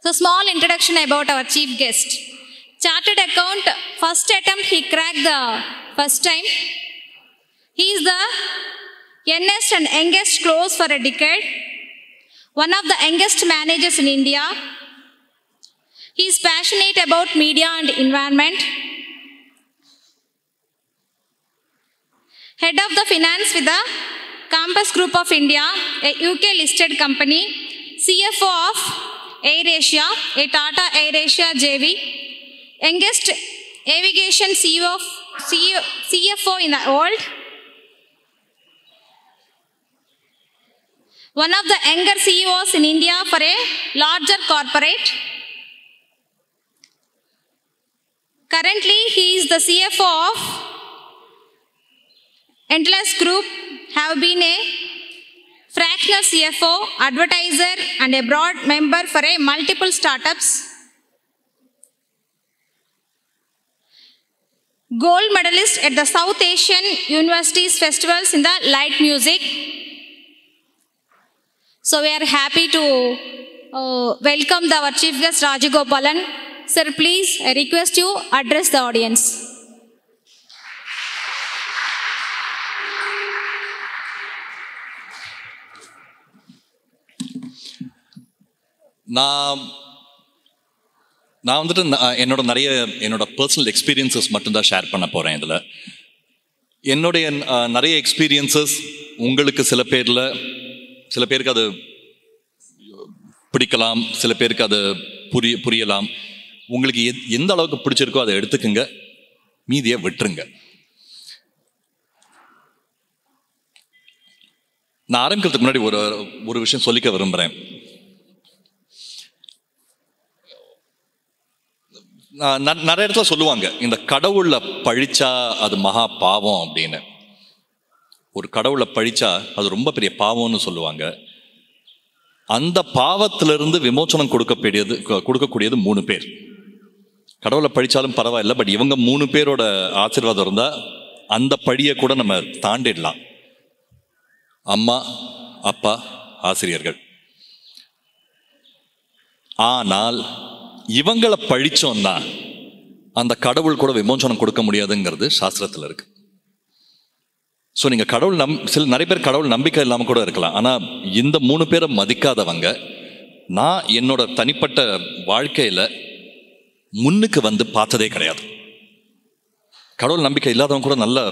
So, small introduction about our chief guest. Chartered account, first attempt he cracked the first time. He is the youngest and youngest close for a decade. One of the youngest managers in India. He is passionate about media and environment. Head of the finance with the Campus Group of India, a UK listed company. CFO of AirAsia, a Tata AirAsia JV. Youngest aviation CFO in the world. One of the younger CEOs in India for a larger corporate. Currently, he is the CFO of Endless Group, have been a fractional CFO, advertiser and a board member for a multiple startups. Gold medalist at the South Asian Universities Festivals in the light music. So we are happy to welcome our chief guest Rajagopalan. Sir, please, I request you address the audience. நான் வந்துட்டு என்னோட personal experiences மட்டும்தான் share பண்ண போகிறேன். இதில் என்னுடைய நிறைய experiences உங்களுக்கு சில பேருக்கு அது பிடிக்கலாம், சில பேருக்கு அது புரியலாம். உங்களுக்கு எந்த அளவுக்கு பிடிச்சிருக்கோ அதை எடுத்துக்குங்க, மீதியை விட்டுருங்க. நான் ஆரம்பிக்கிறதுக்கு முன்னாடி ஒரு விஷயம் சொல்லிக்க விரும்புகிறேன். நிறைய இடத்துல சொல்லுவாங்க, இந்த கடவுளை பழிச்சா அது மகா பாவம் அப்படின்னு. ஒரு கடவுளை பழிச்சா அது ரொம்ப பெரிய பாவம்னு சொல்லுவாங்க. அந்த பாவத்திலிருந்து விமோச்சனம் கொடுக்கக்கூடியது 3 பேர். கடவுளை பழிச்சாலும் பரவாயில்ல, பட் இவங்க 3 பேரோட ஆசீர்வாதம் இருந்தால் அந்த பழியை கூட நம்ம தாண்டிடலாம். அம்மா, அப்பா, ஆசிரியர்கள். ஆனால் இவங்களை பழிச்சோம்னா அந்த கடவுள் கூட விமோச்சனம் கொடுக்க முடியாதுங்கிறது சாஸ்திரத்தில் இருக்கு. ஸோ நீங்கள் கடவுள் நிறைய பேர் கடவுள் நம்பிக்கை இல்லாமல் கூட இருக்கலாம். ஆனால் இந்த 3 பேரை மதிக்காதவங்க நான் என்னோட தனிப்பட்ட வாழ்க்கையில் முன்னுக்கு வந்து பார்த்ததே கிடையாது. கடவுள் நம்பிக்கை இல்லாதவங்க கூட நல்லா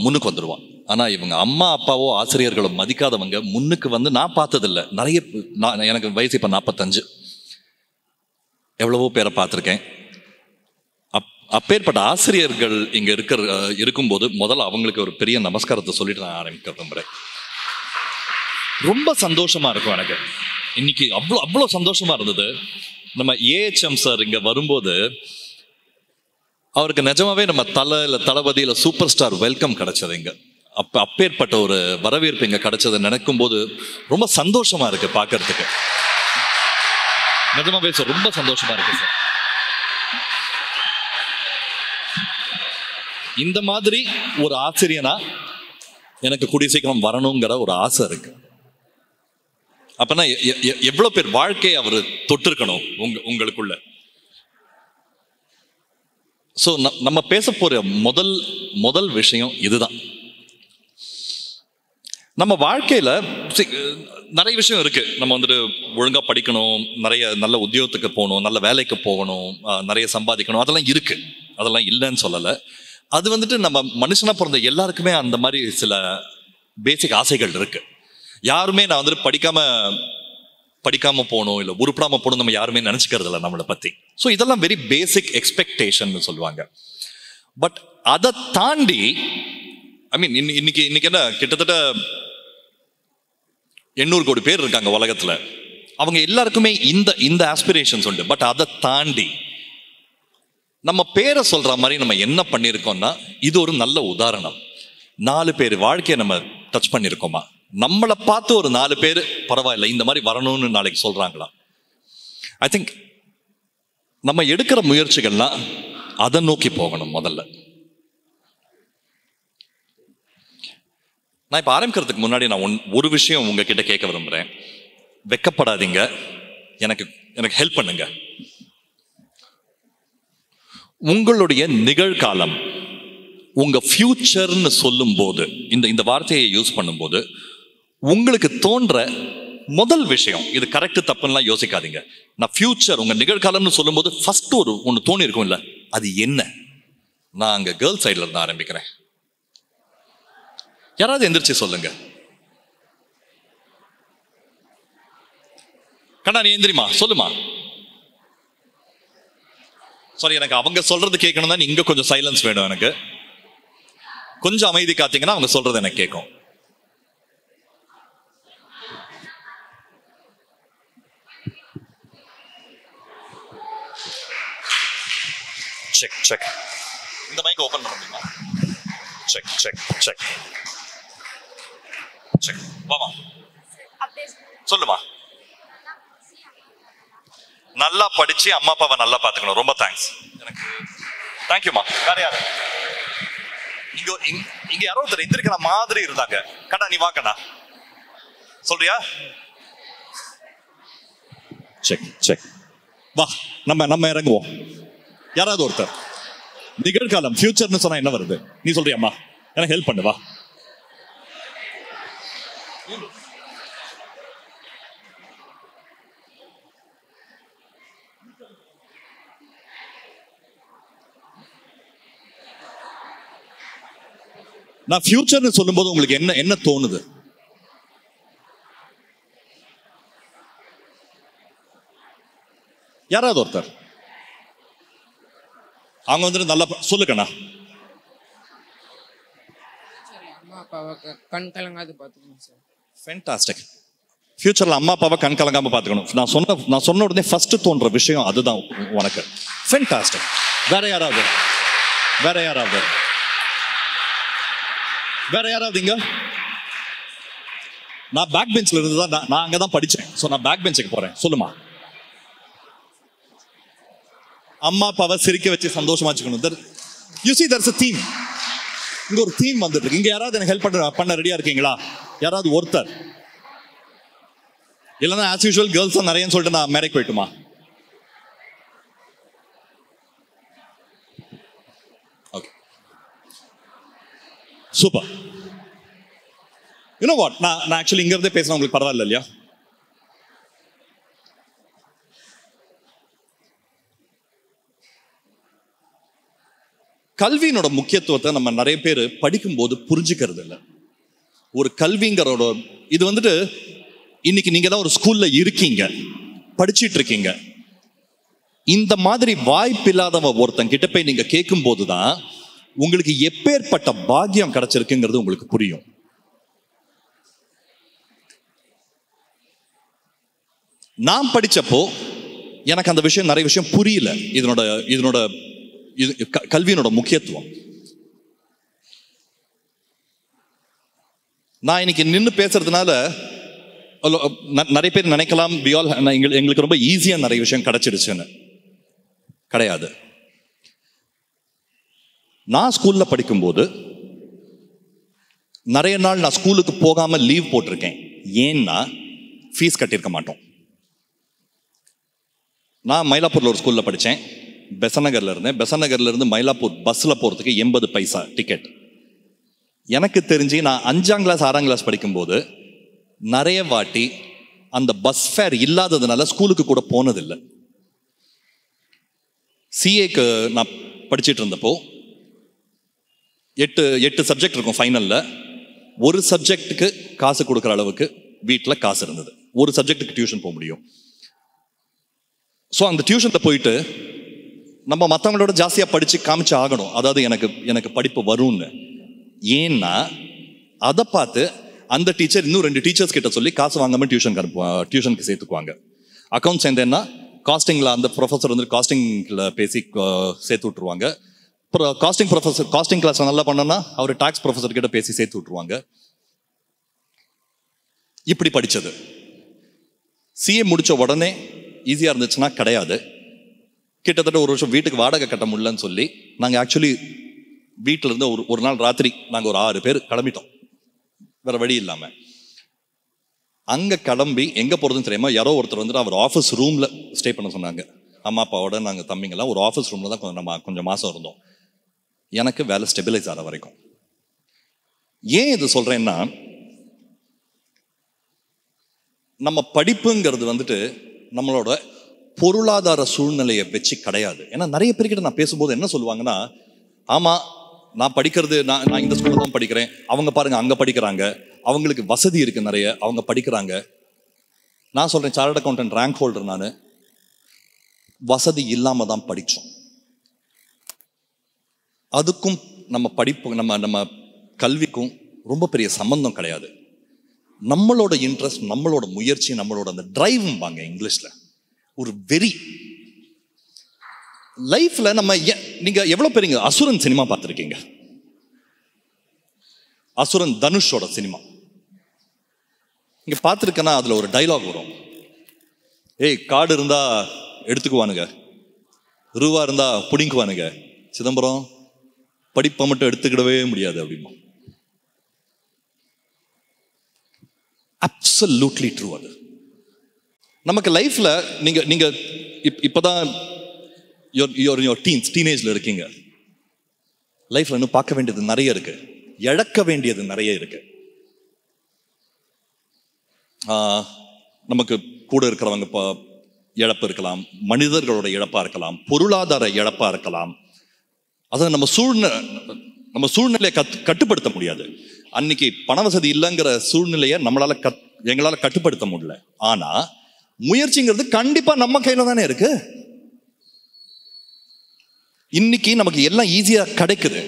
முன்னுக்கு வந்துடுவான். ஆனால் இவங்க அம்மா அப்பாவோ ஆசிரியர்களோ மதிக்காதவங்க முன்னுக்கு வந்து நான் பார்த்ததில்லை. எனக்கு வயசு இப்போ 45. எவ்வளவோ பேரை பார்த்துருக்கேன். அப்பேற்பட்ட ஆசிரியர்கள் இங்கே இருக்கும்போது முதல்ல அவங்களுக்கு ஒரு பெரிய நமஸ்காரத்தை சொல்லிட்டு நான் ஆரம்பிக்க விரும்புகிறேன். ரொம்ப சந்தோஷமா இருக்கும் எனக்கு. இன்னைக்கு அவ்வளோ சந்தோஷமா இருந்தது. நம்ம ஏஎச்எம் சார் இங்கே வரும்போது அவருக்கு நிஜமாவே நம்ம தளபதியில் சூப்பர் ஸ்டார் வெல்கம் கிடைச்சது. இங்கே அப்பேற்பட்ட ஒரு வரவேற்பு இங்கே கிடைச்சதை நினைக்கும் போது ரொம்ப சந்தோஷமா இருக்கு பார்க்கறதுக்கு. நிஜமாவே சார் ரொம்ப சந்தோஷமா இருக்கு சார். இந்த மாதிரி ஒரு ஆசிரியனா எனக்கு கூடிய சீக்கிரம் வரணுங்கிற ஒரு ஆசை இருக்கு. அப்பனா எவ்வளவு பேர் வாழ்க்கையை அவர் தொட்டிருக்கணும் உங்களுக்குள்ள. ஸோ நம்ம பேச போற முதல் விஷயம் இதுதான். நம்ம வாழ்க்கையில நிறைய விஷயம் இருக்கு. நம்ம வந்துட்டு ஒழுங்கா படிக்கணும், நிறைய நல்ல உத்தியோகத்துக்கு போகணும், நல்ல வேலைக்கு போகணும், நிறைய சம்பாதிக்கணும், அதெல்லாம் இருக்கு. அதெல்லாம் இல்லைன்னு சொல்லலை. அது வந்துட்டு நம்ம மனுஷனா பிறந்த எல்லாருக்குமே அந்த மாதிரி சில பேசிக் ஆசைகள் இருக்கு. யாருமே நான் வந்துட்டு படிக்காம போகணும் இல்லை உருப்படாம போகணும் நம்ம யாருமே நினைச்சுக்கிறது இல்லை நம்மளை பத்தி. ஸோ இதெல்லாம் வெரி பேசிக் எக்ஸ்பெக்டேஷன் சொல்லுவாங்க. பட் அதை தாண்டி இன்னைக்கு என்ன கிட்டத்தட்ட 800 கோடி பேர் இருக்காங்க உலகத்துல. அவங்க எல்லாருக்குமே இந்த ஆஸ்பிரேஷன்ஸ் உண்டு. பட் அதை தாண்டி நம்ம பேரை சொல்ற மாதிரி நம்ம என்ன பண்ணியிருக்கோம்னா, இது ஒரு நல்ல உதாரணம். 4 பேர் வாழ்க்கையை நம்ம டச் பண்ணியிருக்கோமா? நம்மளை பார்த்து ஒரு 4 பேர் பரவாயில்ல இந்த மாதிரி வரணும்னு நாளைக்கு சொல்றாங்களா? ஐ திங்க் நம்ம எடுக்கிற முயற்சிகள்லாம் அதை நோக்கி போகணும். முதல்ல நான் இப்போ ஆரம்பிக்கிறதுக்கு முன்னாடி நான் ஒரு விஷயம் உங்ககிட்ட கேட்க விரும்புகிறேன். வெக்கப்படாதீங்க, எனக்கு எனக்கு ஹெல்ப் பண்ணுங்க. உங்களுடைய நிகழ்காலம், உங்க ஃபியூச்சர்னு சொல்லும் போது, இந்த வார்த்தையை யூஸ் பண்ணும்போது உங்களுக்கு தோன்ற முதல் விஷயம், இது கரெக்ட் தப்புலாம் யோசிக்காதீங்க. நான் ஃபியூச்சர், உங்க நிகழ்காலம்னு சொல்லும்போது ஃபர்ஸ்ட் ஒன்று தோணி இருக்கும் இல்ல, அது என்ன? நான் அங்க கேர்ள் சைட்ல இருந்து ஆரம்பிக்கிறேன். யாராவது எந்திரிச்சு சொல்லுங்க. கண்ணா, நீ எந்திரிமா, சொல்லுமா. சாரி, எனக்கு அவங்க சொல்றது கேட்கணும் தான். இங்க கொஞ்சம் சைலன்ஸ் வேணும் எனக்கு. கொஞ்சம் அமைதி காத்தீங்கன்னா அவங்க சொல்றது எனக்கு கேட்கும். Check check. இந்த மைக் ஓபன் பண்ண முடியுமா? Check check check check. வாமா, சொல்லுமா. நல்லா படிச்சு அம்மா அப்பாவை நல்லா பாத்துக்கணும். ரொம்ப தேங்க்ஸ். எனக்கு தேங்க்யூமா. வேற யாரு இங்க யாரோ ஒருத்தர் எந்திரிக்கிற மாதிரி இருந்தாங்க. கண்ணா, நீ வா கண்ணா. சொல்றியா? Check check. வா, நம்ம இறங்குவோம். யாராவது ஒருத்தர். நிகழ்காலம், ஃபியூச்சர்னு சொன்னா என்ன வருது? நீ சொல்றியாம்மா? எனக்கு ஹெல்ப் பண்ணு, வா. நான் ஃபியூச்சர்னு சொல்லும்போது உங்களுக்கு என்ன தோணுது? யாராவது ஒருத்தர் அவங்க வந்துட்டு நல்லா சொல்லுக்கண்ணா. அம்மா அப்பாவை கண் கலங்காது பார்த்துக்கணும் சார். ஃபேண்டாஸ்டிக். ஃபியூச்சர்ல அம்மா அப்பாவை கண் கலங்காம பார்த்துக்கணும். நான் சொன்ன உடனே ஃபர்ஸ்ட் தோன்ற விஷயம் அதுதான் உனக்கு. ஃபேண்டாஸ்டிக். வேற யாராவது? வேற யாராவது? வேற யாராவது? இங்க நான் பேக் பெஞ்ச்ல இருந்து தான், நான் அங்கதான் படிச்சேன். ஸோ நான் பேக் பெஞ்சுக்கு போறேன். சொல்லுமா. அம்மா அப்பாவை சிரிக்க வச்சு சந்தோஷமா வச்சுக்கணும். You see there's a theme. இங்க ஒரு தீம் வந்துட்டு இருக்கு. இங்க யாராவது எனக்கு ஹெல்ப் பண்ண ரெடியா இருக்கீங்களா? யாராவது ஒருத்தர்? இல்லைன்னா ஆஸ் யூஷுவல் கேர்ள்ஸ் தான் நிறையன்னு சொல்லிட்டு நான் மேரேஜ் போயிட்டுமா? Okay, super. You know what, நான் ஆக்சுவலி இங்க இருந்தே பேசினா உங்களுக்கு பரவாயில்ல இல்லையா? கல்வியினோட முக்கியத்துவத்தை நம்ம நிறைய பேர் படிக்கும்போது புரிஞ்சுக்கிறது இல்லை. ஒரு கல்விங்கிறோட இது வந்துட்டு இன்னைக்கு நீங்க தான் ஒரு ஸ்கூல்ல இருக்கீங்க, படிச்சிட்டு இருக்கீங்க. இந்த மாதிரி வாய்ப்பில்லாதவ ஒருத்தன் கிட்ட போய் நீங்க கேட்கும் போதுதான் உங்களுக்கு எப்பேற்பட்ட பாக்கியம் கிடைச்சிருக்குங்கிறது உங்களுக்கு புரியும். நான் படிச்சப்போ எனக்கு அந்த விஷயம், நிறைய விஷயம் புரியல. இதனோட கல்வியினோட முக்கியத்துவம். நான் இன்னைக்கு நின்று பேசுறதுனால நிறைய பேர் நினைக்கலாம் எங்களுக்கு ரொம்ப ஈஸியா நிறைய விஷயம் கிடைச்சிடுச்சுன்னு. கிடையாது. நான் ஸ்கூல்ல படிக்கும்போது நிறைய நாள் நான் ஸ்கூலுக்கு போகாம லீவ் போட்டிருக்கேன். ஏன்னா ஃபீஸ் கட்டியிருக்க மாட்டோம். நான் மயிலாப்பூர்ல ஒரு ஸ்கூல்ல படித்தேன். பெசநகர்ல இருந்தேன். பெசநகர்ல இருந்து மயிலாப்பூர் பஸ்ல போறதுக்கு 80 பைசா டிக்கெட். எனக்கு தெரிஞ்சு நான் 5ஆம் கிளாஸ் 6ஆம் கிளாஸ் படிக்கும்போது நிறைய வாட்டி அந்த பஸ் ஃபேர் இல்லாததுனால ஸ்கூலுக்கு கூட போனதில்லை. சிஏக்கு நான் படிச்சுட்டு இருந்தப்போ 8 சப்ஜெக்ட் இருக்கும் ஃபைனல்ல. ஒரு சப்ஜெக்டுக்கு காசு கொடுக்குற அளவுக்கு வீட்டில் காசு இருந்தது. ஒரு சப்ஜெக்டுக்கு டியூஷன் போக முடியும். ஸோ அந்த டியூஷனில் போயிட்டு நம்ம மற்றவங்களோட ஜாஸ்தியாக படித்து காமிச்சு ஆகணும். அதாவது எனக்கு படிப்பு வரும்னு. ஏன்னா அதை பார்த்து அந்த டீச்சர் இன்னும் 2 டீச்சர்ஸ் கிட்ட சொல்லி காசு வாங்காமல் டியூஷனுக்கு சேர்த்துக்குவாங்க. அக்கௌண்ட்ஸ் சேர்ந்தேன்னா காஸ்டிங்கில் அந்த ப்ரொஃபஸர் வந்து காஸ்டிங்கில் பேசி சேர்த்து விட்ருவாங்க. அப்புறம் காஸ்டிங் கிளாஸ் நல்லா பண்ணோன்னா அவர் டாக்ஸ் ப்ரொஃபஸர் கிட்ட பேசி சேர்த்து விட்ருவாங்க. இப்படி படித்தது. சிஏ முடித்த உடனே ஈஸியாக இருந்துச்சுன்னா கிடையாது. கிட்டத்தட்ட ஒரு வருஷம் வீட்டுக்கு வாடகை கட்ட முடியலன்னு சொல்லி நாங்கள் ஆக்சுவலி வீட்டில் இருந்து ஒரு நாள் ராத்திரி நாங்கள் ஒரு 6 பேர் கிளம்பிட்டோம், வேற வழி இல்லாமல். அங்கே கிளம்பி எங்கே போகிறதுன்னு தெரியாம யாரோ ஒருத்தர் வந்துட்டு அவர் ஆஃபீஸ் ரூமில் ஸ்டே பண்ண சொன்னாங்க. அம்மா அப்பாவோட நாங்கள் தம்பிங்கெல்லாம் ஒரு ஆஃபீஸ் ரூமில் தான் கொஞ்சம் மாதம் இருந்தோம். எனக்கு வேலை ஸ்டெபிலைஸ் ஆகிற வரைக்கும். ஏன் இது சொல்கிறேன்னா, நம்ம படிப்புங்கிறது வந்துட்டு நம்மளோட பொருளாதார சூழ்நிலையை வச்சு கிடையாது. ஏன்னா நிறைய பேர்கிட்ட நான் பேசும்போது என்ன சொல்லுவாங்கன்னா, ஆமாம் நான் படிக்கிறது நான் இந்த ஸ்கூலில் தான் படிக்கிறேன், அவங்க பாருங்க அங்கே படிக்கிறாங்க, அவங்களுக்கு வசதி இருக்குது நிறைய, அவங்க படிக்கிறாங்க. நான் சொல்கிறேன், சார்ட்டர்ட் அக்கௌண்டன்ட் ரேங்க் ஹோல்டர் நான், வசதி இல்லாமல் தான் படித்தோம். அதுக்கும் நம்ம படிப்பு நம்ம கல்விக்கும் ரொம்ப பெரிய சம்பந்தம் கிடையாது. நம்மளோட இன்ட்ரெஸ்ட், நம்மளோட முயற்சி, நம்மளோட அந்த டிரைவ்பாங்க இங்கிலீஷில், ஒரு வெறி. லைஃப்ல நம்ம நீங்க எவ்வளவு பேருங்க அசுரன் சினிமா பார்த்துருக்கீங்க? அசுரன் தனுஷோட சினிமா இங்க பார்த்துருக்கேன்னா அதுல ஒரு டைலாக் வரும், ஏய் காடு இருந்தா எடுத்துக்குவானுங்க, ரூவா இருந்தா புடிங்குவானுங்க, சிதம்பரம் படிப்பை மட்டும் எடுத்துக்கிடவே முடியாது அப்படிமா. Absolutely true. அது நமக்கு லைஃப்ல நீங்க இப்பதான் டீனேஜ்ல இருக்கீங்க. லைஃப்ல இன்னும் பார்க்க வேண்டியது நிறைய இருக்கு, இழக்க வேண்டியது நிறைய இருக்கு. நமக்கு கூட இருக்கிறவங்க இழப்பு இருக்கலாம், மனிதர்களோட இழப்பா இருக்கலாம், பொருளாதார இழப்பா இருக்கலாம். அதை நம்ம சூழ்நிலையை கட்டுப்படுத்த முடியாது. அன்னைக்கு பண வசதி இல்லைங்கிற சூழ்நிலையை எங்களால கட்டுப்படுத்த முடியல. ஆனா முயற்சிங்கிறது கண்டிப்பா நம்ம கையில தானே இருக்கு. இன்னைக்கு நமக்கு எல்லாம் ஈஸியா கிடைக்குது.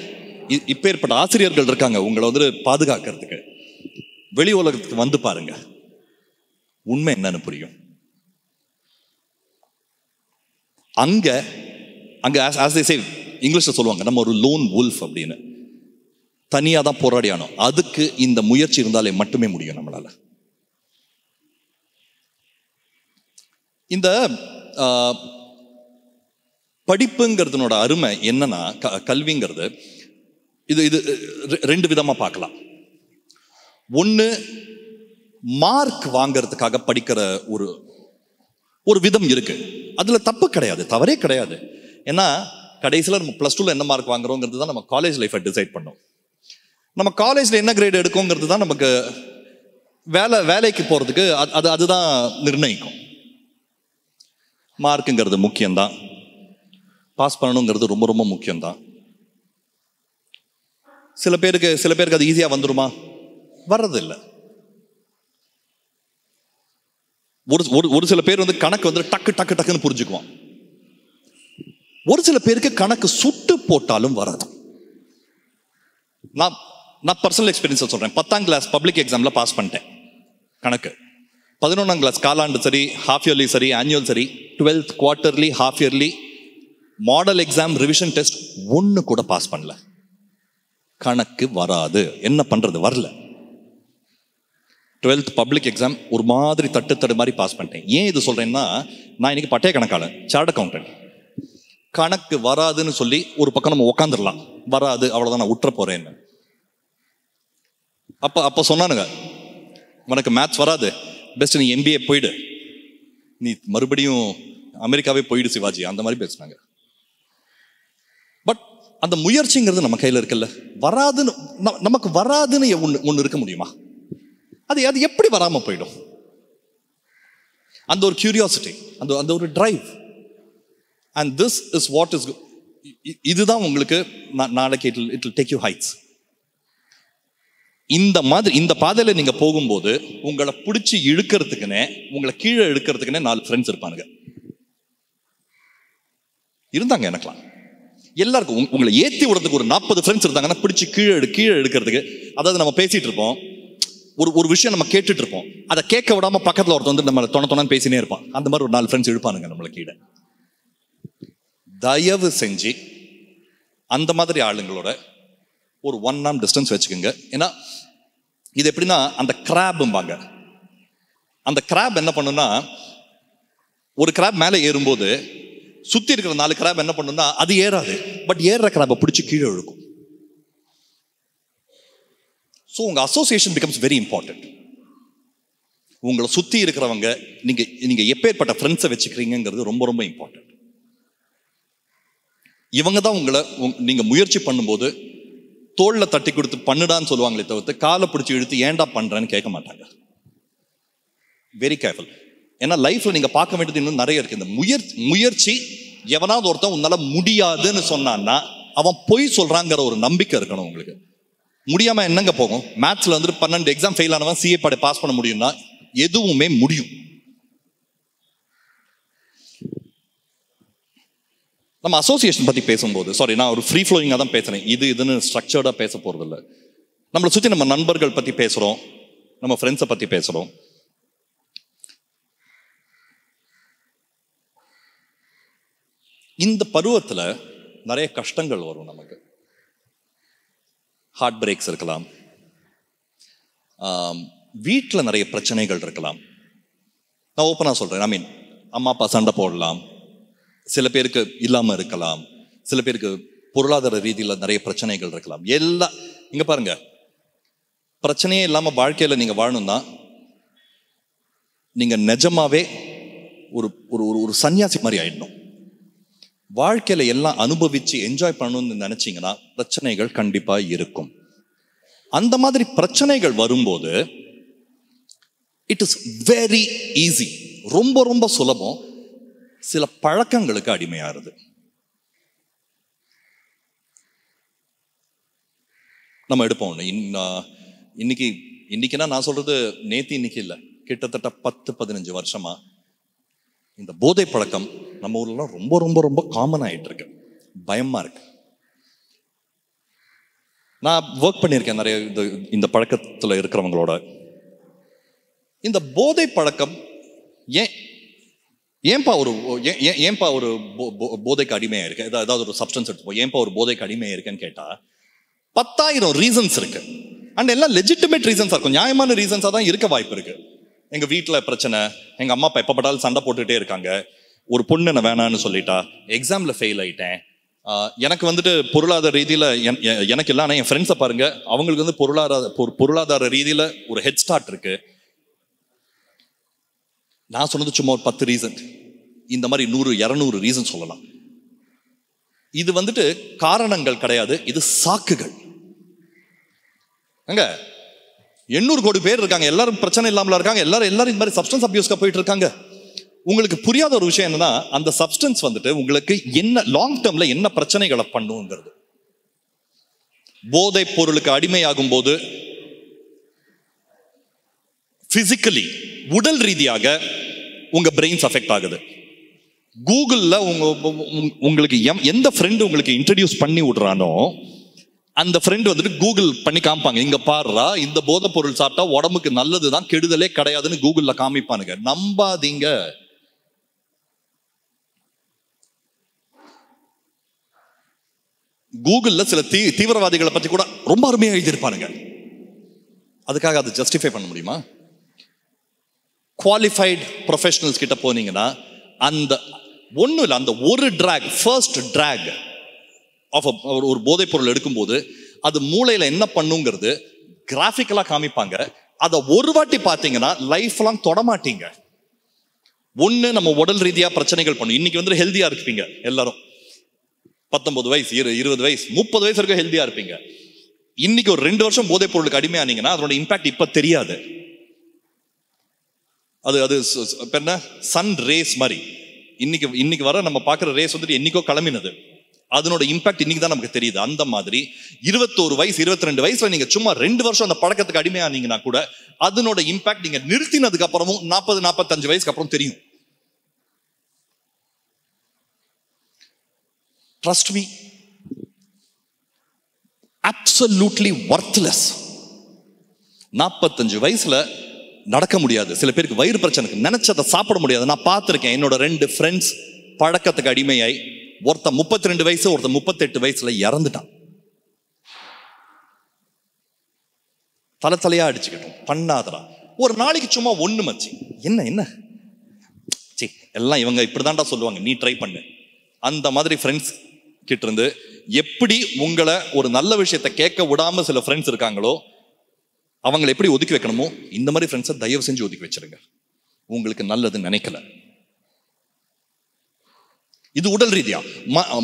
இப்பேற்பட்ட ஆசிரியர்கள் இருக்காங்க உங்களை வந்து பாதுகாக்கிறதுக்கு. வெளி உலகத்துக்கு வந்து பாருங்க, உண்மை என்னன்னு புரியும். அங்க as they say இங்கிலீஷ்ல சொல்லுவாங்க, நம்ம ஒரு லோன் வுல்ஃப் அப்படின்னு, தனியா தான் போராடி ஆனோம். அதுக்கு இந்த முயற்சி இருந்தாலே மட்டுமே முடியும் நம்மளால. இந்த படிப்புங்கிறதுனோட அருமை என்னன்னா, கல்விங்கிறது இது ரெண்டு விதமா பார்க்கலாம். ஒன்று, மார்க் வாங்கிறதுக்காக படிக்கிற ஒரு விதம் இருக்கு. அதுல தப்பு கிடையாது, தவறே கிடையாது. ஏன்னா கடைசியில் நம்ம +2 என்ன மார்க் வாங்குறோங்கிறது தான் நம்ம காலேஜ் லைஃபை டிசைட் பண்ணோம். நம்ம காலேஜில் என்ன கிரேட் எடுக்குங்கிறது தான் நமக்கு வேலைக்கு போகிறதுக்கு அதுதான் நிர்ணயிக்கும். மார்க்குங்கிறது முக்கியம்தான், பாஸ் பண்ணணுங்கிறது ரொம்ப ரொம்ப முக்கியம்தான். சில பேருக்கு அது ஈஸியாக வந்துடுமா? வர்றதில்லை. ஒரு சில பேர் வந்து கணக்கு வந்து டக்குன்னு புரிஞ்சுக்குவான். ஒரு சில பேருக்கு கணக்கு சுட்டு போட்டாலும் வராது. நான் பர்சனல் எக்ஸ்பீரியன்ஸ் சொல்றேன். 10ஆம் கிளாஸ் பப்ளிக் எக்ஸாம்ல பாஸ் பண்ணிட்டேன் கணக்கு. 11ஆம் கிளாஸ் காலாண்டு சரி, ஹாஃப் இயர்லி சரி, ஆனுவல் சரி, 12th quarterly, half yearly, model exam, revision test ஒன்று கூட பாஸ் பண்ணல. கணக்கு வராது, என்ன பண்றது, வரல. 12th பப்ளிக் எக்ஸாம் ஒரு மாதிரி தட்டு மாதிரி பாஸ் பண்ணிட்டேன். ஏன் இது சொல்றேன்னா, நான் இன்னைக்கு பட்டய கணக்காளன், சார்ட்டர்ட் அக்கௌண்டன்ட். கணக்கு வராதுன்னு சொல்லி ஒரு பக்கம் நம்ம உக்காந்துடலாம், வராது அவ்வளவுதான் நான் விட்டுற போறேன்னு. அப்ப சொன்னானுங்க, உனக்கு மேத்ஸ் வராது, பெஸ்ட் நீ MBA போயிடு, நீ மறுபடியும் அமெரிக்காவே போயிடு சிவாஜி, அந்த மாதிரி பேசினாங்க. பட் அந்த முயற்சிங்கிறது நம்ம கையில இருக்குல்ல. வராதுன்னு நமக்கு வராதுன்னு ஒண்ணு இருக்க முடியுமா? அது எப்படி வராம போயிடும்? அந்த ஒரு கியூரியாசிட்டி, அந்த ஒரு drive. And this is what is, இதுதான் உங்களுக்கு நாளைக்கு it will take you heights. இந்த பாதையில நீங்க போகும்போது உங்களை பிடிச்சி இழுக்கிறதுக்குன்னே, உங்களை கீழே இழுக்கிறதுக்குன்னே 4 ஃப்ரெண்ட்ஸ் இருப்பானுங்க. இருந்தாங்க எனக்குலாம். எல்லாருக்கும் உங்களை ஏத்தி விடுறதுக்கு ஒரு 40 ஃப்ரெண்ட்ஸ் இருந்தாங்கன்னா பிடிச்சி கீழே எடுக்கிறதுக்கு. அதாவது நம்ம பேசிட்டு இருப்போம், ஒரு விஷயம் நம்ம கேட்டுட்டு இருப்போம், அதை கேட்க விடாம பக்கத்துல ஒருத்தர் வந்து நம்ம தொணன்னு பேசினே இருப்பான். அந்த மாதிரி ஒரு 4 ஃப்ரெண்ட்ஸ் இழுப்பானுங்க நம்மளை கீழே. தயவு செஞ்சு அந்த மாதிரி ஆளுங்களோட ஒரு 1 arm டிஸ்டன்ஸ் வச்சுக்கோங்க. ஏன்னா இது எப்படின்னா, அந்த கிராப்பாங்க, அந்த கிராப் என்ன பண்ணுன்னா, ஒரு கிராப் மேலே ஏறும்போது சுத்தி இருக்கிற 4 கிராப் என்ன பண்ணுன்னா அது ஏறாது, பட் ஏறுற கிராப்பை பிடிச்சி கீழே இழுக்கும். ஸோ உங்க அசோசியேஷன் பிகம்ஸ் வெரி இம்பார்ட்டன்ட். உங்களை சுற்றி இருக்கிறவங்க நீங்கள் எப்பேற்பட்ட ஃப்ரெண்ட்ஸை வச்சுக்கிறீங்கிறது ரொம்ப ரொம்ப இம்பார்ட்டன்ட். இவங்க தான் உங்களை நீங்கள் முயற்சி பண்ணும்போது தோளில் தட்டி கொடுத்து பண்ணுடான்னு சொல்லுவாங்களே தவிர்த்து காலை பிடிச்சி இழுத்து ஏன்டா பண்ணுறேன்னு கேட்க மாட்டாங்க. Very careful. ஏன்னா லைஃப்பில் நீங்கள் பார்க்க வேண்டியது இன்னும் நிறைய இருக்குது. இந்த முயற்சி எவனாவது ஒருத்தன் உன்னால் முடியாதுன்னு சொன்னான்னா அவன் பொய் சொல்கிறாங்கிற ஒரு நம்பிக்கை இருக்கணும் உங்களுக்கு. முடியாமல் என்னங்க போகும்? மேத்ஸில் வந்துட்டு 12 எக்ஸாம் ஃபெயில் ஆனவன் சிஏ பாட பாஸ் பண்ண முடியும்னா எதுவுமே முடியும். நம்ம அசோசியேஷன் பற்றி பேசும்போது, சாரி நான் ஒரு ஃப்ரீ ஃப்ளோயிங்காக தான் பேசுகிறேன், இதுன்னு ஸ்ட்ரக்சர்டாக பேச போகிறதில்ல. நம்மளை சுற்றி நம்ம நண்பர்கள் பற்றி பேசுகிறோம், நம்ம ஃப்ரெண்ட்ஸை பற்றி பேசுகிறோம். இந்த பருவத்தில் நிறைய கஷ்டங்கள் வரும் நமக்கு. ஹார்ட் பிரேக்ஸ் இருக்கலாம், வீட்டில் நிறைய பிரச்சனைகள் இருக்கலாம். நான் ஓப்பனாக சொல்கிறேன், ஐ மீன் அம்மா அப்பா சண்டை போடலாம், சில பேருக்கு இல்லாமல் இருக்கலாம், சில பேருக்கு பொருளாதார ரீதியில் நிறைய பிரச்சனைகள் இருக்கலாம். எல்லாம் இங்கே பாருங்க, பிரச்சனையே இல்லாமல் வாழ்க்கையில் நீங்கள் வாழணும்னா நீங்கள் நிஜமாவே ஒரு ஒரு சன்னியாசி மாதிரி ஆயிடணும். வாழ்க்கையில் எல்லாம் அனுபவித்து என்ஜாய் பண்ணணும்னு நினச்சிங்கன்னா பிரச்சனைகள் கண்டிப்பாக இருக்கும். அந்த மாதிரி பிரச்சனைகள் வரும்போது இட் இஸ் வெரி ஈஸி, ரொம்ப ரொம்ப சுலபம் சில பழக்கங்களுக்கு அடிமையாகிறது. நம்ம எடுப்போம். இன்னைக்குன்னா நான் சொல்றது நேத்து இன்னைக்கு இல்லை, கிட்டத்தட்ட 10-15 வருஷமா இந்த போதை பழக்கம் நம்ம ஊர்லாம் ரொம்ப ரொம்ப ரொம்ப காமன் ஆயிட்டு இருக்கு. பயமா இருக்கு. நான் ஒர்க் பண்ணியிருக்கேன் நிறைய இந்த பழக்கத்தில் இருக்கிறவங்களோட. இந்த போதை பழக்கம் ஏன்பா ஒரு போதைக்கு அடிமையா இருக்கு, ஏதாவது ஒரு சப்ஸ்டன்ஸ் எடுத்துப்போம், ஏன்பா ஒரு போதைக்கு அடிமையா இருக்குன்னு கேட்டா 10,000 ரீசன்ஸ் இருக்கு. அண்ட் எல்லாம் லெஜிட்டிமேட் ரீசன்ஸா இருக்கும், நியாயமான ரீசன்ஸா தான் இருக்க வாய்ப்பு இருக்கு. எங்க வீட்டில் பிரச்சனை, எங்க அம்மா அப்பா எப்ப பட்டாலும் சண்டை போட்டுட்டே இருக்காங்க, ஒரு பொண்ணு என்ன வேணான்னு சொல்லிட்டா, எக்ஸாம்ல ஃபெயில் ஆயிட்டேன், எனக்கு வந்துட்டு பொருளாதார ரீதியில் எனக்கு இல்லை, ஆனால் என் ஃப்ரெண்ட்ஸை பாருங்க அவங்களுக்கு வந்து பொருளாதார ரீதியில் ஒரு ஹெட் ஸ்டார்ட் இருக்கு. நான் சொன்னது சும்மா ஒரு 10 ரீசன், இந்த மாதிரி 100-200 ரீசன் சொல்லலாம். இது வந்துட்டு காரணங்கள் கிடையாது, இது சாக்குகள். அங்க 800 கோடி பேர் இருக்காங்க, எல்லாரும் பிரச்சனை இல்லாமல இருக்காங்க, எல்லாரும் இந்த மாதிரி சப்ஸ்டன்ஸ் அபியூஸ்க்கு போயிட்டு இருக்காங்க. உங்களுக்கு புரியாத ஒரு விஷயம் என்னன்னா, அந்த சப்ஸ்டன்ஸ் வந்துட்டு உங்களுக்கு என்ன லாங் டேர்ம்ல என்ன பிரச்சனைகளை பண்ணுங்கிறது. போதை பொருளுக்கு அடிமையாகும் போது பிசிக்கலி உடல் ரீதியாக உங்க பிரெயின்ஸ் அஃபெக்ட் ஆகுது. கூகுள்ல உங்களுக்கு எந்த ஃப்ரெண்டு உங்களுக்கு இன்ட்ரடியூஸ் பண்ணி விடுறானோ அந்த ஃப்ரெண்ட் வந்துட்டு கூகுள் பண்ணி காமிப்பாங்க, இங்க பாருடா இந்த போதை பொருள் சாப்பிட்டா உடம்புக்கு நல்லதுதான், கெடுதலே கிடையாதுன்னு கூகுள்ல காமிப்பானுங்க. நம்பாதீங்க. கூகுள்ல சில தீவிரவாதிகளை பத்தி கூட ரொம்ப அருமையா எழுதியிருப்பானுங்க. அதுக்காக அதை ஜஸ்டிஃபை பண்ண முடியுமா? குவாலிஃபைட் ப்ரொஃபஷனல்ஸ் கிட்ட போனீங்கன்னா அந்த ஒன்றும் இல்லை, அந்த ஒரு ட்ராக், ஃபர்ஸ்ட் ட்ராக் ஆஃப் ஒரு போதைப் பொருள் எடுக்கும்போது அது மூளையில் என்ன பண்ணுங்கிறது கிராஃபிக்கலாக காமிப்பாங்க. அதை ஒரு வாட்டி பார்த்தீங்கன்னா லைஃப் லாங் தொடமாட்டீங்க. ஒன்று நம்ம உடல் ரீதியாக பிரச்சனைகள் பண்ணும். இன்னைக்கு வந்து ஹெல்த்தியாக இருப்பீங்க எல்லாரும், 19 வயசு 20 வயசு 30 வயசு வரைக்கும் ஹெல்த்தியாக இருப்பீங்க. இன்னைக்கு ஒரு 2 வருஷம் போதைப் பொருளுக்கு அடிமையானீங்கன்னா அதோட இம்பாக்ட் இப்போ தெரியாது. அது என்ன சன் ரேஸ் மாதிரி இன்னைக்கு வர நம்ம பார்க்குற ரேஸ் வந்துட்டு என்னைக்கோ கிளம்பினது, அதனோட இம்பாக்ட் இன்னைக்கு தான் நமக்கு தெரியுது. அந்த மாதிரி 21 வயசு 22 வயசுல நீங்க சும்மா 2 வருஷம் அந்த பழக்கத்துக்கு அடிமையானீங்கன்னா கூட அதனோட இம்பாக்ட் நீங்க நிறுத்தினதுக்கு அப்புறமும் 40-45 வயசுக்கு அப்புறம் தெரியும். Trust me, absolutely worthless. 45 வயசுல நடக்க முடியாது. சில பேருக்கு வயிறு பிரச்சனைக்கு நினைச்சதை சாப்பிட முடியாது. நான் பார்த்துருக்கேன், என்னோட 2 ஃப்ரெண்ட்ஸ் பழக்கத்துக்கு அடிமையாய் ஒருத்தன் 32 வயசு ஒருத்தன் 38 வயசுல இறந்துட்டான். தலையா அடிச்சுக்கிட்டோம், பண்ணாதரா ஒரு நாளைக்கு சும்மா ஒண்ணு மச்சி என்ன சி எல்லாம் இவங்க இப்படிதான்டா சொல்லுவாங்க, நீ ட்ரை பண்ணு. அந்த மாதிரி ஃப்ரெண்ட்ஸ் கிட்ட இருந்து எப்படி உங்களை ஒரு நல்ல விஷயத்தை கேட்க விடாம சில ஃப்ரெண்ட்ஸ் இருக்காங்களோ அவங்களை எப்படி ஒதுக்கி வைக்கணுமோ இந்த மாதிரி ஃப்ரெண்ட்ஸை தயவு செஞ்சு ஒதுக்கி வச்சிருங்க. உங்களுக்கு நல்லதுன்னு நினைக்கல. இது உடல் ரீதியா.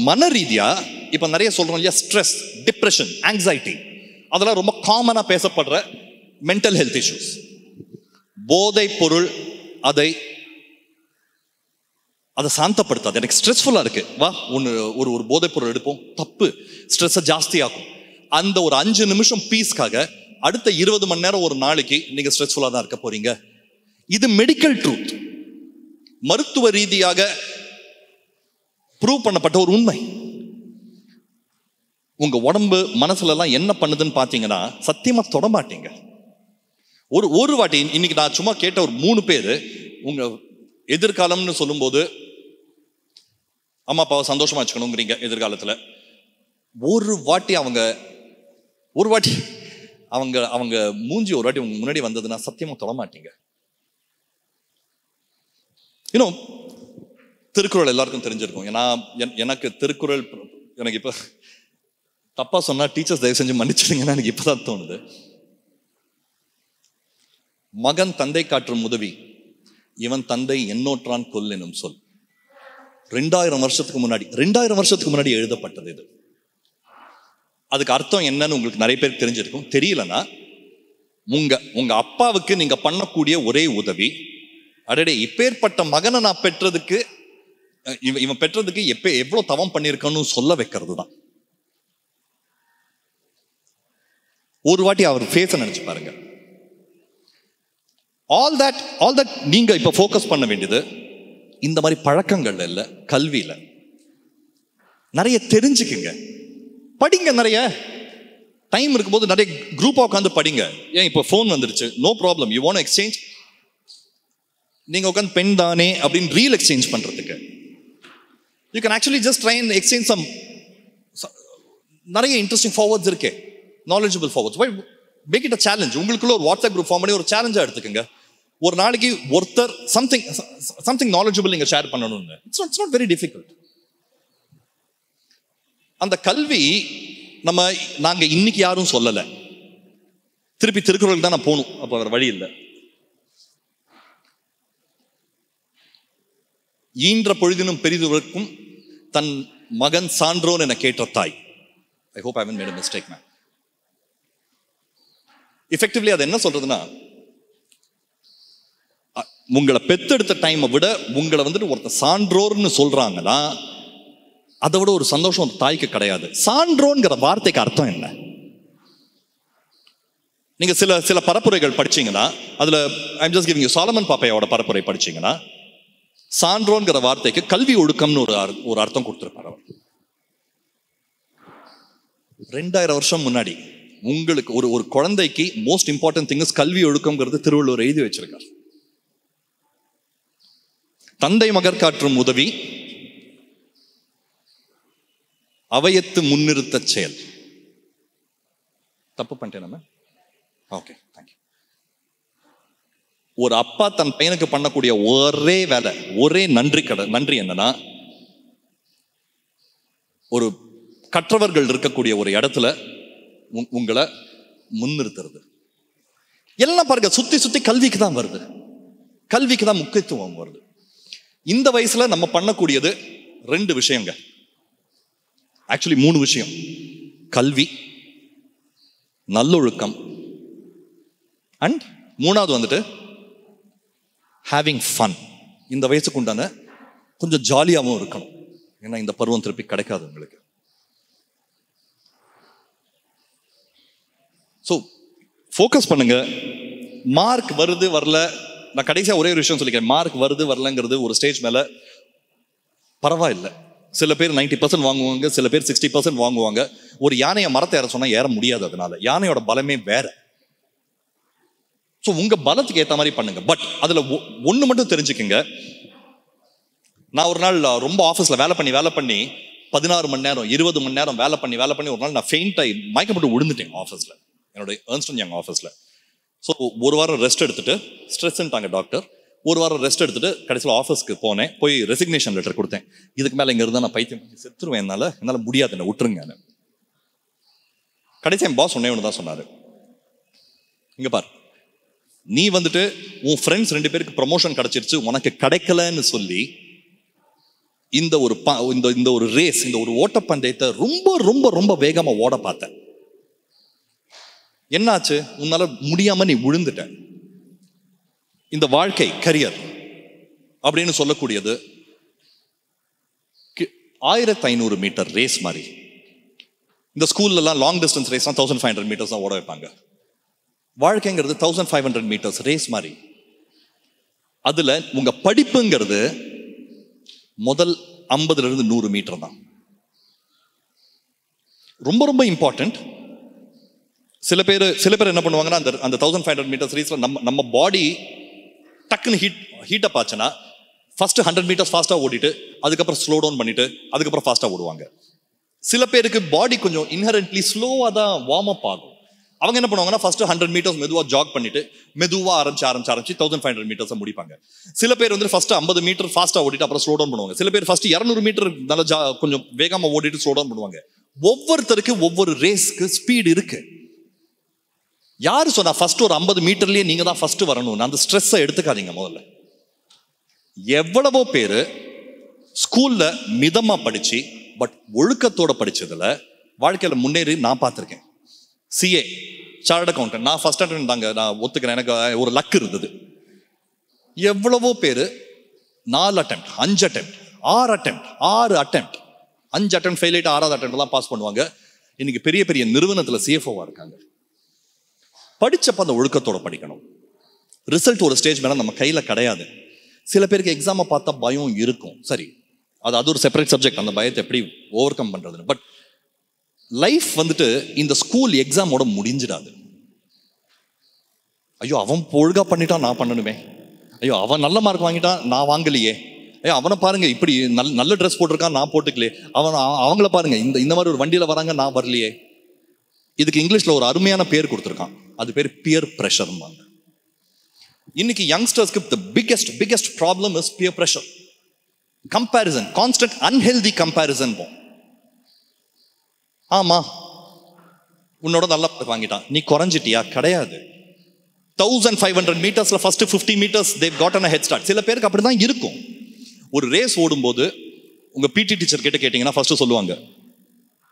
மன ரீதியா இப்ப நிறைய சொல்றோம் இல்லையா, ஸ்ட்ரெஸ், டிப்ரெஷன், ஆங்ஸைட்டி, அதெல்லாம் ரொம்ப காமனா பேசப்படுற மென்டல் ஹெல்த் இஷ்யூஸ். போதை பொருள் அதை சாந்தப்படுத்தாது. எனக்கு ஸ்ட்ரெஸ்ஃபுல்லா இருக்கு, வா ஒரு போதை பொருள் எடுப்போம், தப்பு, ஸ்ட்ரெஸ்ஸை ஜாஸ்தியாகும். அந்த ஒரு 5 நிமிஷம் பீஸ்க்காக அடுத்த 20 மணி நேரம் ஒரு நாளைக்கு நீங்க ஸ்ட்ரெஸ்ஃபுல்லா தான் இருக்க போறீங்க. இது மெடிக்கல் ட்ரூத், மருத்துவ ரீதியாக ப்ரூவ் பண்ணப்பட்ட ஒரு உண்மை. உங்க உடம்பு மனசுல எல்லாம் என்ன பண்ணுதுன்னு பாத்தீங்கன்னா சத்தியமா தொட மாட்டீங்க. ஒரு வாட்டி இன்னைக்கு நான் சும்மா கேட்ட ஒரு 3 பேர் உங்க எதிர்காலம்னு சொல்லும்போது அம்மா அப்பாவை சந்தோஷமா வச்சுக்கணுங்கிறீங்க. எதிர்காலத்துல ஒரு வாட்டி அவங்க மூஞ்சி ஒரு வாட்டி உங்க முன்னாடி வந்ததுன்னா சத்தியமா தொட மாட்டீங்க. இன்னும் திருக்குறள் எல்லாருக்கும் தெரிஞ்சிருக்கும். ஏன்னா எனக்கு திருக்குறள், எனக்கு இப்ப தப்பா சொன்னா டீச்சர்ஸ் தயவு செஞ்சு மன்னிச்சிடுங்கன்னா எனக்கு இப்பதான் தோணுது. மகன் தந்தை காற்றும் உதவி, இவன் தந்தை என்னோற்றான் கொல் எனும் சொல். 2000 வருஷத்துக்கு முன்னாடி எழுதப்பட்டது இது. அதுக்கு அர்த்தம் என்னன்னு உங்களுக்கு நிறைய பேருக்கு தெரிஞ்சிருக்கும். தெரியலன்னா உங்க அப்பாவுக்கு நீங்க பண்ணக்கூடிய ஒரே உதவி, அடடே இப்பேற்பட்ட மகனை நான் பெற்றதுக்கு, இவன் பெற்றதுக்கு எவ்வளவு தவம் பண்ணியிருக்கன்னு சொல்ல வைக்கிறது தான். ஒரு வாட்டி அவர் ஃபேஸை நினைச்சு பாருங்க. ஆல் தட் நீங்க இப்ப ஃபோக்கஸ் பண்ண வேண்டியது இந்த மாதிரி பழக்கங்கள்ல இல்ல, கல்வியில. நிறைய தெரிஞ்சுக்குங்க, படிங்க. நிறைய டைம் இருக்கும்போது நிறைய குரூப்பா உட்காந்து படிங்க. ஏன் இப்போ ஃபோன் வந்துருச்சு, no problem. You want exchange, நீங்க உட்காந்து பெண் தானே அப்படின்னு ரீல் எக்ஸ்சேஞ்ச் பண்றதுக்கு you can actually just try and exchange some. நிறைய இன்ட்ரெஸ்டிங் ஃபார்வர்ட்ஸ் இருக்கே, knowledgeable forwards. Make it a challenge. உங்களுக்குள்ள ஒரு வாட்ஸ்அப் குரூப் ஃபார்ம் பண்ணி ஒரு சேலஞ்சா எடுத்துக்கங்க. ஒரு நாளைக்கு ஒருத்தர் சம்திங் நாலேஜபிள் நீங்க ஷேர் பண்ணணும்னு. It's not very difficult. அந்த கல்வி நாங்க இன்னைக்கு யாரும் சொல்லல. திருப்பி திருக்குறளுக்கு தான் நான் போகணும், அப்ப வேற வழி இல்லை. ஈன்ற பொழுதினும் பெரிதுவர்க்கும் தன் மகன் சான்றோன் என கேட்ட தாய். I hope I haven't made a mistake, man. Effectively அது என்ன சொல்றதுன்னா, உங்களை பெத்தெடுத்த டைமை விட உங்களை ஒருத்தர் சான்றோர்னு சொல்றாங்கன்னா அதை விட ஒரு சந்தோஷம் அந்த தாய்க்கு கிடையாது. சான்றோன்கிற வார்த்தைக்கு அர்த்தம் என்ன? நீங்க சில பரப்புரைகள் படிச்சீங்கன்னா, அதுல I'm just giving you Solomon பாப்பையோட பரப்புரை படிச்சீங்கன்னா, சான்றோன்கிற வார்த்தைக்கு கல்வி ஒழுக்கம்னு ஒரு அர்த்தம் கொடுத்திருப்பார் அவர். 2000 வருஷம் முன்னாடி உங்களுக்கு ஒரு குழந்தைக்கு மோஸ்ட் இம்பார்ட்டன்ட் திங் இஸ் கல்வி ஒழுக்கம்ங்கிறது திருவள்ளுவர் எழுதி வச்சிருக்கார். தந்தை மகர் காற்றும் உதவி, அவையத்து முன்னிறுத்த செயல். தப்பு பண்ணிட்டேன் நம்ம. Okay, thank you. ஒரு அப்பா தன் பையனுக்கு பண்ணக்கூடிய ஒரே வேலை, ஒரே நன்றி என்னன்னா, ஒரு கற்றவர்கள் இருக்கக்கூடிய ஒரு இடத்துல உங்களை முன்னிறுத்துறது. எல்லாம் பாருங்க, சுத்தி கல்விக்கு தான் வருது, கல்விக்கு தான் முக்கியத்துவம் வருது. இந்த வயசுல நம்ம பண்ணக்கூடியது 2 விஷயங்க, ஆக்சுவலி 3 விஷயம். கல்வி, நல்லொழுக்கம், அண்ட் 3வது ஹேவிங் ஃபன். இந்த வயசுக்கு உண்டான கொஞ்சம் ஜாலியாகவும் இருக்கணும். ஏன்னா இந்த பருவம் திருப்பி கிடைக்காது உங்களுக்கு. ஸோ ஃபோக்கஸ் பண்ணுங்க. மார்க் வருது வரல, நான் கடைசியாக ஒரே ஒரு விஷயம் சொல்லிக்கிறேன். மார்க் வருது வரலங்கிறது ஒரு ஸ்டேஜ் மேலே பரவாயில்லை. சில பேர் 90% வாங்குவாங்க, சில பேர் 60% வாங்குவாங்க. ஒரு யானையை மரத்தை ஏற சொன்னா ஏற முடியாது. அதனால யானையோட பலமே வேற. ஸோ உங்க பலத்துக்கு ஏற்ற மாதிரி பண்ணுங்க. பட் அதுல ஒண்ணு மட்டும் தெரிஞ்சுக்குங்க. நான் ஒரு நாள் ரொம்ப ஆஃபீஸ்ல வேலை பண்ணி 16 மணி நேரம் 20 மணி நேரம் வேலை பண்ணி ஒரு நாள் நான் ஃபெயிண்ட் ஆகி மயக்கப்பட்டு விழுந்துட்டேன் ஆஃபீஸ்ல, என்னோட ஏர்ன்ஸ்ட் அண்ட் யங் ஆஃபீஸ்ல. ஸோ ஒரு வாரம் ரெஸ்ட் எடுத்துட்டு, ஸ்ட்ரெஸ்ன்ட்டாங்க டாக்டர். ஒரு வாரம் ரெஸ்ட் எடுத்துட்டு கடைசியில் ஆஃபீஸ்க்கு போனேன். போய் ரெசிக்னேஷன் லெட்டர் கொடுத்தேன். இதுக்கு மேலே இங்கே இருந்தால் நான் பைத்தியம் செத்துருவேன், என்னால் முடியாது, என்ன விட்டுருங்க. கடைசி என் பாஸ் ஒன்னே ஒன்று தான் சொன்னார், இங்க பார், நீ வந்துட்டு உன் ஃப்ரெண்ட்ஸ் 2 பேருக்கு ப்ரமோஷன் கிடைச்சிருச்சு, உனக்கு கிடைக்கலன்னு சொல்லி இந்த ஒரு ரேஸ், இந்த ஒரு ஓட்டப்பந்தயத்தை ரொம்ப ரொம்ப ரொம்ப வேகமா ஓட பார்த்த. என்னாச்சு? உன்னால முடியாம நீ விழுந்துட்ட. இந்த வாழ்க்கை, கரியர் அப்படின்னு சொல்லக்கூடியது 1500 மீட்டர் ரேஸ் மாதிரி. இந்த ஸ்கூல்ல எல்லாம் லாங் டிஸ்டன்ஸ் ரேஸ் 1500 மீட்டர்ஸ் தான் ஓட வைப்பாங்க. வாழ்க்கைங்கிறது 1500 மீட்டர்ஸ் ரேஸ் மாதிரி. அதுல உங்க படிப்புங்கிறது முதல் 50 100 மீட்டர் தான். ரொம்ப ரொம்ப இம்பார்ட்டன்ட். சில பேர் என்ன பண்ணுவாங்கன்னா, அந்த 1500 மீட்டர்ஸ் ரேஸ்ல நம்ம பாடி டக்குன்னு ஹீட் அப் ஆச்சுன்னா ஃபர்ஸ்ட் 100 மீட்டர்ஸ் ஃபாஸ்டா ஓடிட்டு அதுக்கப்புறம் ஸ்லோ டவுன் பண்ணிட்டு அதுக்கப்புறம் ஃபாஸ்டா ஓடுவாங்க. சில பேருக்கு பாடி கொஞ்சம் இன்ஹரண்ட்லி ஸ்லோவா தான் வார்ம் அப் ஆகும். அவங்க என்ன பண்ணுவாங்கன்னா, ஃபர்ஸ்ட் 100 மீட்டர்ஸ் மெதுவா ஜாக் பண்ணிட்டு மெதுவா ஆரம்பிச்சு 1500 மீட்டர்ஸ் முடிப்பாங்க. சில பேர் வந்து ஃபர்ஸ்ட் 50 மீட்டர் ஃபாஸ்டா ஓடிட்டு அப்புறம் ஸ்லோ டவுன் பண்ணுவாங்க. சில பேர் ஃபர்ஸ்ட் 200 மீட்டர் நல்லா கொஞ்சம் வேகமா ஓடிட்டு ஸ்லோ டவுன் பண்ணுவாங்க. ஒவ்வொருத்தருக்கு ஒவ்வொரு ரேஸ்க்கு ஸ்பீட் இருக்கு. யாரு சொன்னா ஃபர்ஸ்ட் ஒரு 50 மீட்டர்லயே நீங்க தான் ஃபர்ஸ்ட் வரணும்? அந்த ஸ்ட்ரெஸ்ஸை எடுத்துக்காதீங்க. முதல்ல எவ்வளவோ பேரு ஸ்கூல்ல மிதமா படிச்சு பட் ஒழுக்கத்தோட படிச்சதுல வாழ்க்கையில முன்னேறி நான் பார்த்திருக்கேன். CA சார்ட் அக்கௌண்டன்ட், நான் ஃபர்ஸ்ட் அட்டெம்ப்ட் தாங்க, நான் ஒத்துக்கிறேன், எனக்கு ஒரு லக் இருந்தது. எவ்வளவோ பேரு 4 attempt 5 attempt 6 attempt 5 attempt fail ஆயிட்டு 6வது அட்டெம்ப்ட் தான் பாஸ் பண்ணுவாங்க. இன்னைக்கு பெரிய பெரிய நிறுவனத்துல CFO-வா இருக்காங்க. படிச்சப்ப அந்த ஒழுக்கத்தோட படிக்கணும். ரிசல்ட் ஒரு ஸ்டேஜ் மேல நம்ம கையில கிடையாது. சில பேருக்கு எக்ஸாமை பார்த்தா பயம் இருக்கும். சரி, அது ஒரு செப்பரேட் சப்ஜெக்ட், அந்த பயத்தை எப்படி ஓவர் கம் பண்றதுன்னு. பட் லைஃப் வந்துட்டு இந்த ஸ்கூல் எக்ஸாமோட முடிஞ்சிடாது. ஐயோ அவன் ஒழுங்கா பண்ணிட்டான், நான் பண்ணணுமே. ஐயோ அவன் நல்ல மார்க் வாங்கிட்டான், நான் வாங்கலையே. ஐயோ அவனை பாருங்க இப்படி நல்ல ட்ரெஸ் போட்டிருக்கான், நான் போட்டுக்கலையே. அவங்கள பாருங்க இந்த மாதிரி ஒரு வண்டியில வராங்க, நான் வரலையே. இதுக்கு இங்கிலீஷ்ல ஒரு அருமையான பேர் கொடுத்துருக்கான். அது பேர் பியர் பிரஷர். இன்னைக்கு யங்ஸ்டர்ஸ்க்கு the biggest problem is peer pressure. Comparison, constant unhealthy comparison. ஆமா, உன்னோட நல்லா வாங்கிட்டான், நீ குறைஞ்சிட்டியா? கிடையாது. 1500 மீட்டர்ஸ்ல first 50 meters they've gotten a head start. சில பேருக்கு அப்படிதான் இருக்கும். ஒரு ரேஸ் ஓடும்போது உங்க PT டீச்சர் கிட்ட கேட்டீங்கன்னா ஃபர்ஸ்ட் சொல்லுவாங்க,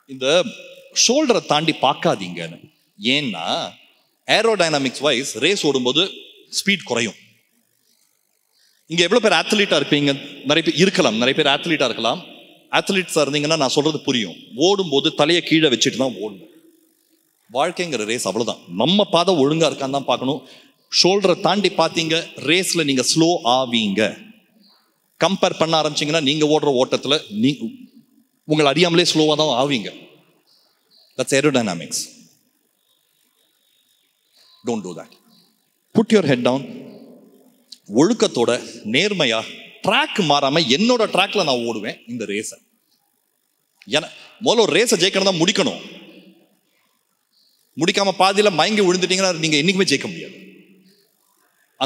இந்த ஷோல்டரை தாண்டி பார்க்காதீங்கன்னு. ஏன்னா ஏரோடைனமிக்ஸ் வைஸ் ரேஸ் ஓடும்போது ஸ்பீட் குறையும். இங்க எவ்வளவு பேர் அத்லீட்டா இருப்பீங்க? நிறைய பேர் இருக்கலாம், நிறைய பேர் அத்லீட்டா இருக்கலாம். அத்லீட்ஸா இருந்தீங்கன்னா நான் சொல்றது புரியும். ஓடும்போது தலையை கீழே வச்சுட்டு தான் ஓடணும். வாழ்க்கைங்கிற ரேஸ் அவ்வளவுதான். நம்ம பாதை ஒழுங்கா இருக்கான்னு தான் பார்க்கணும். ஷோல்டரை தாண்டி பார்த்தீங்க, ரேஸ்ல நீங்க ஸ்லோ ஆவீங்க. கம்பேர் பண்ண ஆரம்பிச்சீங்கன்னா நீங்க ஓடுற ஓட்டத்துல உங்களை அறியாமலே ஸ்லோவா தான் ஆவீங்க. That's aerodynamics. Don't do that. Put your head down. ஒழுக்கத்தோட நேர்மையா ட்ராக் மாறாம என்னோட ட்ராக்ல நான் ஓடுவேன் இந்த ரேஸை. ஏன்னா முதல்ல ஒரு ரேஸை ஜெயிக்கணும் தான் முடிக்கணும். முடிக்காம பாதியில மயங்கி விழுந்துட்டீங்கன்னா நீங்க என்னைக்குமே ஜெயிக்க முடியாது.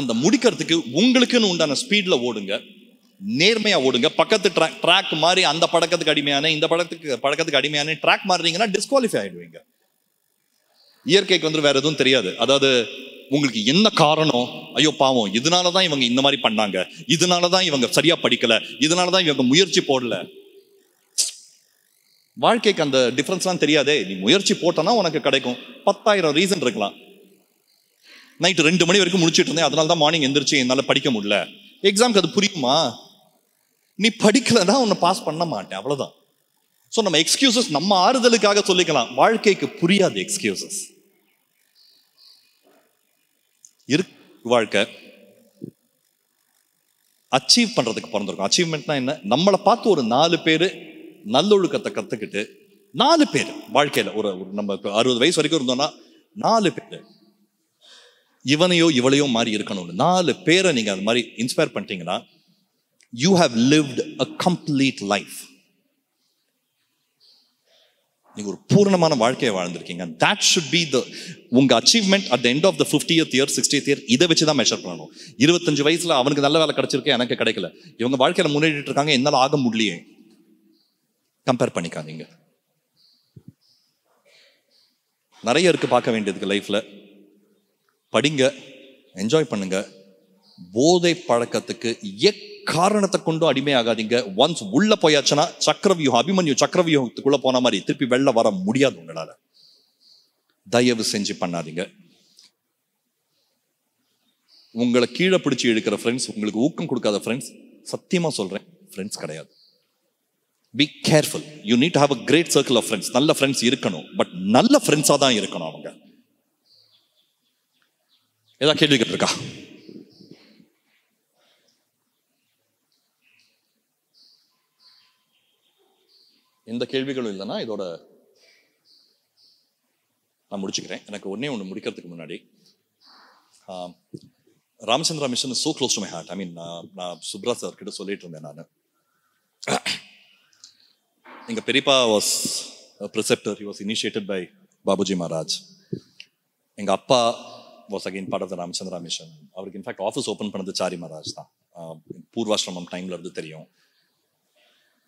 அந்த முடிக்கிறதுக்கு உங்களுக்குன்னு உண்டான ஸ்பீட்ல ஓடுங்க, நேர்மையா ஓடுங்க. பக்கத்து ட்ராக் மாதிரி அந்த பழக்கத்துக்கு அடிமையான இந்த பழக்கத்துக்கு அடிமையான ட்ராக் மாறுறீங்கன்னா டிஸ்குவாலிஃபை ஆயிடுவீங்க. இயற்கைக்கு வந்து வேற எதுவும் தெரியாது. அதாவது உங்களுக்கு என்ன காரணம், ஐயோ பாவம் இதனாலதான் இவங்க இந்த மாதிரி பண்ணாங்க, இதனாலதான் இவங்க சரியா படிக்கல, இதனாலதான் இவங்க முயற்சி போடல. வாழ்க்கைக்கு அந்த டிஃபரன்ஸ்லாம் தெரியாதே. நீ முயற்சி போட்டனா உனக்கு கிடைக்கும். 10,000 ரீசன் இருக்கலாம். நைட்டு 2 மணி வரைக்கும் முடிச்சுட்டு இருந்தேன், அதனால தான் மார்னிங் எந்திரிச்சு என்னால படிக்க முடியல. எக்ஸாம்க்கு அது புரியுமா? நீ படிக்கலன்னா உன்னை பாஸ் பண்ண மாட்டேன், அவ்வளவுதான். ஸோ நம்ம எக்ஸ்கியூசஸ் நம்ம ஆறுதலுக்காக சொல்லிக்கலாம். வாழ்க்கைக்கு புரியாது எக்ஸ்கியூசஸ். வாழ்க்கை அச்சீவ் பண்றதுக்கு பிறந்திருக்கும். அச்சீவ்மெண்ட்னா என்ன? நம்மளை பார்த்து ஒரு 4 பேர் நல்லொழுக்கத்தை கத்துக்கிட்டு 4 பேர் வாழ்க்கையில ஒரு நம்ம 60 வயசு வரைக்கும் இருந்தோம்னா 4 பேர் இவனையோ இவளையோ மாதிரி இருக்கணும்னு 4 பேரை நீங்க அது மாதிரி இன்ஸ்பயர் பண்ணிட்டீங்கன்னா you have lived a complete life. நீங்க ஒரு பூர்ணமான வாழ்க்கையை வாழ்ந்திருக்கீங்க. that should be the உங்க achievement at the end of the 50th year 60th year. இதை வச்சு தான் மெஷர் பண்ணணும். 25 வயசுல அவனுக்கு நல்ல வேலை கிடைச்சிருக்கு, எனக்கு கிடைக்கல. இவங்க வாழ்க்கையில முன்னேறிட்டு இருக்காங்க, என்னால ஆக முடியலையே. கம்பேர் பண்ணிக்காதீங்க. நிறைய இருக்கு பார்க்க வேண்டியதுக்கு லைஃப்ல. படிங்க, என்ஜாய் பண்ணுங்க. போதை பழக்கத்துக்கு எக்காரணத்தை கொண்டும் அடிமையாகாதீங்க. ஒன்ஸ் உள்ள போயாச்சுன்னா சக்கரவியூகம், அபிமன்யு சக்கரவியூகத்துக்குள்ள போன மாதிரி திருப்பி வெளில வர முடியாது உங்களால. தயவு செஞ்சு பண்ணாதீங்க. உங்களை கீழே பிடிச்சி இழுக்கிற ஃப்ரெண்ட்ஸ், உங்களுக்கு ஊக்கம் கொடுக்காத ஃப்ரெண்ட்ஸ், சத்தியமா சொல்றேன், ஃப்ரெண்ட்ஸ் கிடையாது. Be careful. You need to have a great circle of friends. நல்ல ஃப்ரெண்ட்ஸ் இருக்கணும், பட் நல்ல ஃப்ரெண்ட்ஸா தான் இருக்கணும் அவங்க. ஏதாவது கேள்வி கேட்டிருக்கா? எந்த கேள்விகளும் இல்லைன்னா இதோட நான் முடிச்சுக்கிறேன். எனக்கு ஒன்று முடிக்கிறதுக்கு முன்னாடி, Ramachandra Mission so close to my heart. I mean, நான் சுப்ரா சார் கிட்ட சொல்லிட்டு இருந்தேன். நான் எங்க பெரியப்பா was preceptor. He was initiated by Babuji Maharaj. எங்க அப்பா was again part of the Ramachandra mission. அவருக்கு இன்ஃபேக்ட் ஆஃபீஸ் ஓப்பன் பண்ணது சாரி மகாராஜ் தான். பூர்வாசிரமம் டைம்ல இருந்து தெரியும்.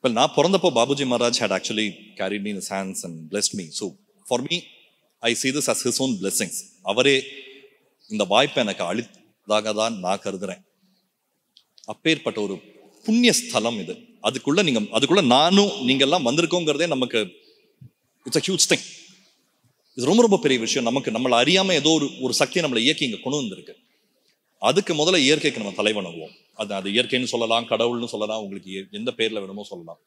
Well, நான் பிறந்தப்போ Babuji Maharaj had actually carried me in his hands and blessed me. So for me, I see this as his own blessings. அவரே இந்த வாய்ப்பை எனக்கு அளித்ததாக தான் நான் கருதுறேன். அப்பேற்பட்ட ஒரு புண்ணிய ஸ்தலம் இது. அதுக்குள்ள நானும் நீங்க எல்லாம் வந்திருக்கோங்கிறதே நமக்கு இட்ஸ் a huge thing. இது ரொம்ப ரொம்ப பெரிய விஷயம். நம்மளை அறியாம ஏதோ ஒரு சக்தியை நம்மளை இயக்கி இங்க கொண்டு வந்திருக்கு. அதுக்கு முதல்ல இயற்கைக்கு நம்ம தலைவணங்குவோம். அது இயற்கைன்னு சொல்லலாம், கடவுள்னு சொல்லலாம், உங்களுக்கு எந்த பேர்ல வேணுமோ சொல்லலாம்.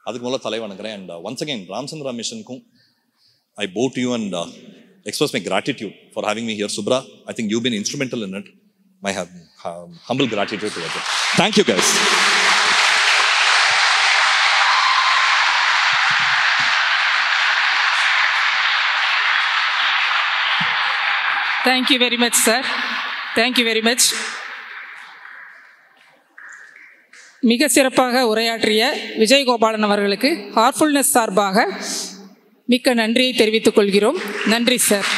அதுக்கு முதல்ல தலைவணங்குறேன். அண்ட் ஒன்ஸ் அகேன் ராமச்சந்திரா மிஷனுக்கும் I bow to you and express my gratitude for having me here. Subra, I think you've been instrumental in it. My humble gratitude to you. Thank you, guys. Thank you very much, sir. Thank you very much. மிக சிறப்பாக உரையாற்றிய விஜய் கோபாலன் அவர்களுக்கு Heartfulness சார்பாக மிக்க நன்றியை தெரிவித்துக் கொள்கிறோம். நன்றி சார்.